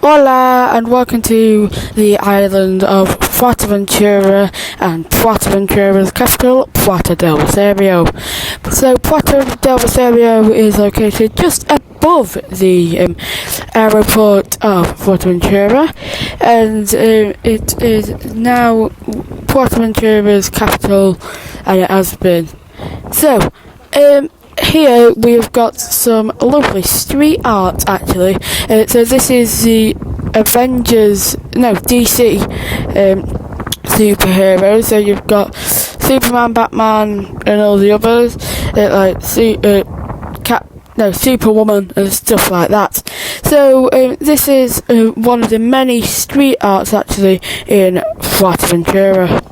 Hola and welcome to the island of Fuerteventura and Fuerteventura's capital, Puerto del Rosario. So Puerto del Rosario is located just above the airport of Fuerteventura, and it is now Fuerteventura's capital, and it has been. So, here we've got some lovely street art actually. So this is the DC superheroes. So you've got Superman, Batman, and all the others, Superwoman and stuff like that. So this is one of the many street arts actually in Fuerteventura.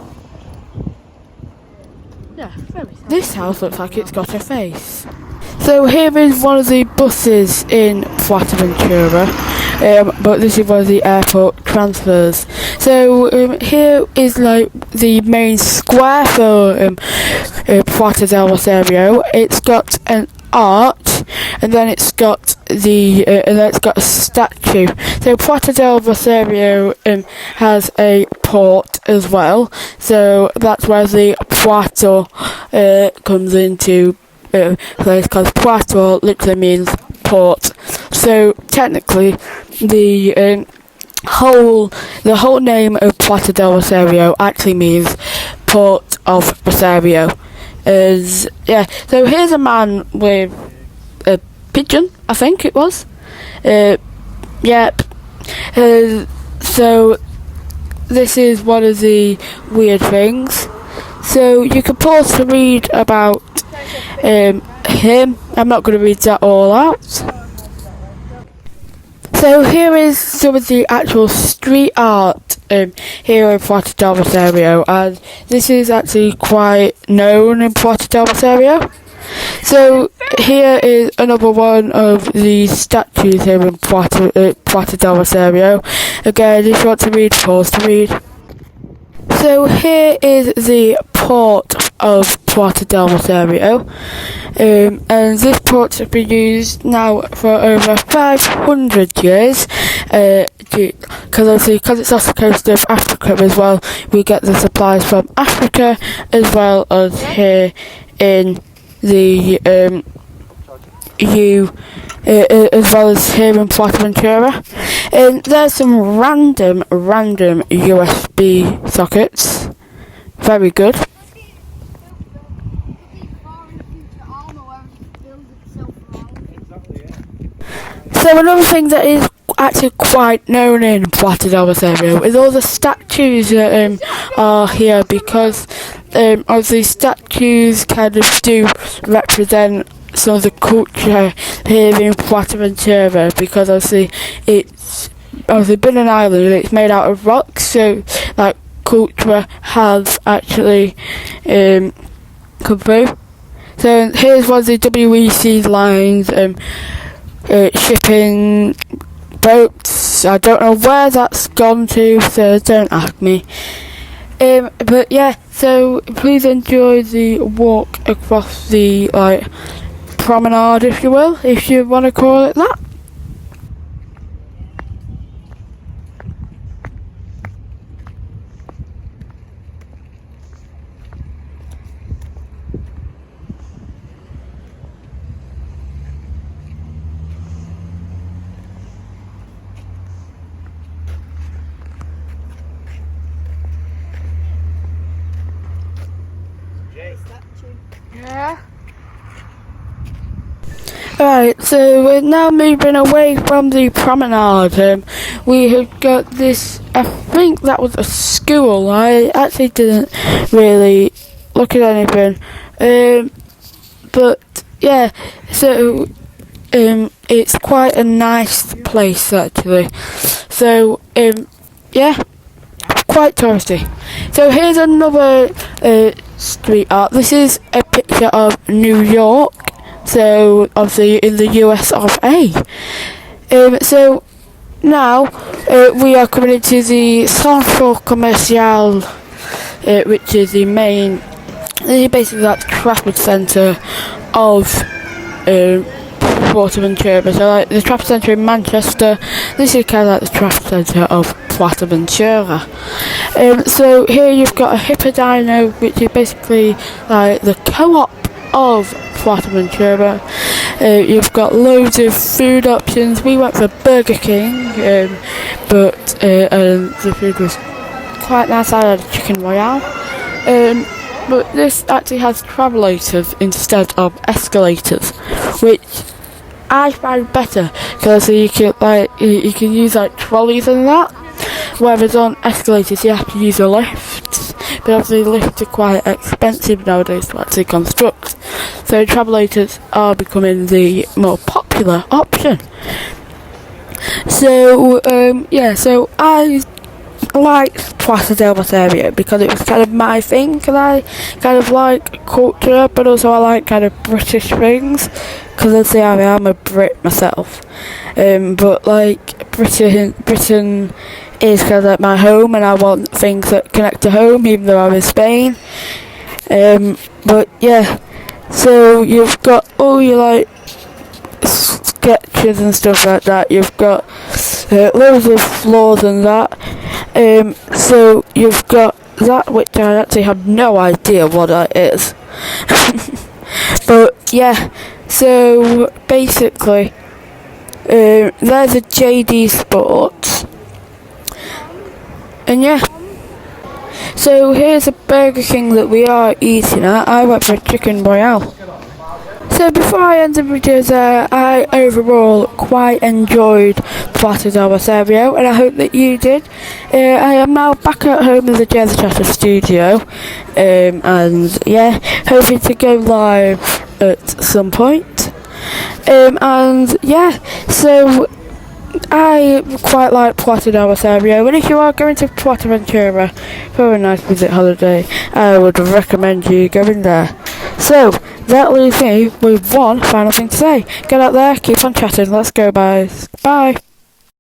This house looks like it's got a face. So here is one of the buses in Fuerteventura, but this is one of the airport transfers. So here is like the main square for Puerto del Rosario. It's got an arch, and then it's got a statue. So Puerto del Rosario has a port as well. So that's where the Puerto comes into place, because Puerto literally means port. So technically, the whole name of Puerto del Rosario actually means Port of Rosario. So here's a man with a pigeon, I think it was. So this is one of the weird things. So you can pause to read about him. I'm not going to read that all out. So here is some of the actual street art here in Puerto del Rosario, and this is actually quite known in Puerto del Rosario. So here is another one of the statues here in Puerto del Rosario. Again, if you want to read, pause to read. So here is the port of Puerto del Rosario, and this port has been used now for over 500 years, because it's off the coast of Africa as well. We get the supplies from Africa as well as here in the as well as here in Fuerteventura. And there's some random USB sockets. Very good. So another thing that is actually quite known in Puerto del Rosario is all the statues that are here, because obviously statues kind of do represent some of the culture here in Fuerteventura, because obviously it's been an island and it's made out of rocks, so like culture has actually come through. So here's one of the WEC lines, shipping boats. I don't know where that's gone to, so don't ask me. But yeah, so please enjoy the walk across the promenade, if you will, if you want to call it that. Yeah. Right, so we're now moving away from the promenade. We have got this, I think that was a school. I actually didn't really look at anything. But yeah, so it's quite a nice place actually. So yeah, quite touristy. So here's another street art. This is a picture of New York. So obviously in the US of A. So now we are coming into the Centre Commercial, which is the basically that traffic centre of Fuerteventura. So like the traffic centre in Manchester, this is kind of like the traffic centre of Fuerteventura. So here you've got a Hippodino, which is basically like the co-op of Fuerteventura. You've got loads of food options. We went for Burger King, but the food was quite nice. I had a chicken royale. But this actually has travellators instead of escalators, which I find better because you can use like trolleys and that. Whereas on escalators you have to use a lift, but obviously lifts are quite expensive nowadays to actually construct. So travellators are becoming the more popular option. So so I liked Plaza del Rosario because it was kind of my thing, because I kind of like culture, but also I like kind of British things, because I say I am a Brit myself. But like Britain is kind of like my home, and I want things that connect to home, even though I'm in Spain. But yeah, so you've got all your like sketches and stuff like that. You've got loads of floors and that. So you've got that, which I actually have no idea what that is. But yeah, so basically, there's a JD Sports, and yeah. So here's a Burger King that we are eating at. I went for a chicken royale. So before I end the video there, I overall quite enjoyed Plaza del Rosario, and I hope that you did. I am now back at home in the Jersey Chatter studio, and yeah, hoping to go live at some point. And yeah, so I quite like Puerto Rosario, and if you are going to Fuerteventura for a nice visit holiday, I would recommend you going there. So that leaves me with one final thing to say. Get out there, keep on chatting. Let's go, guys. Bye.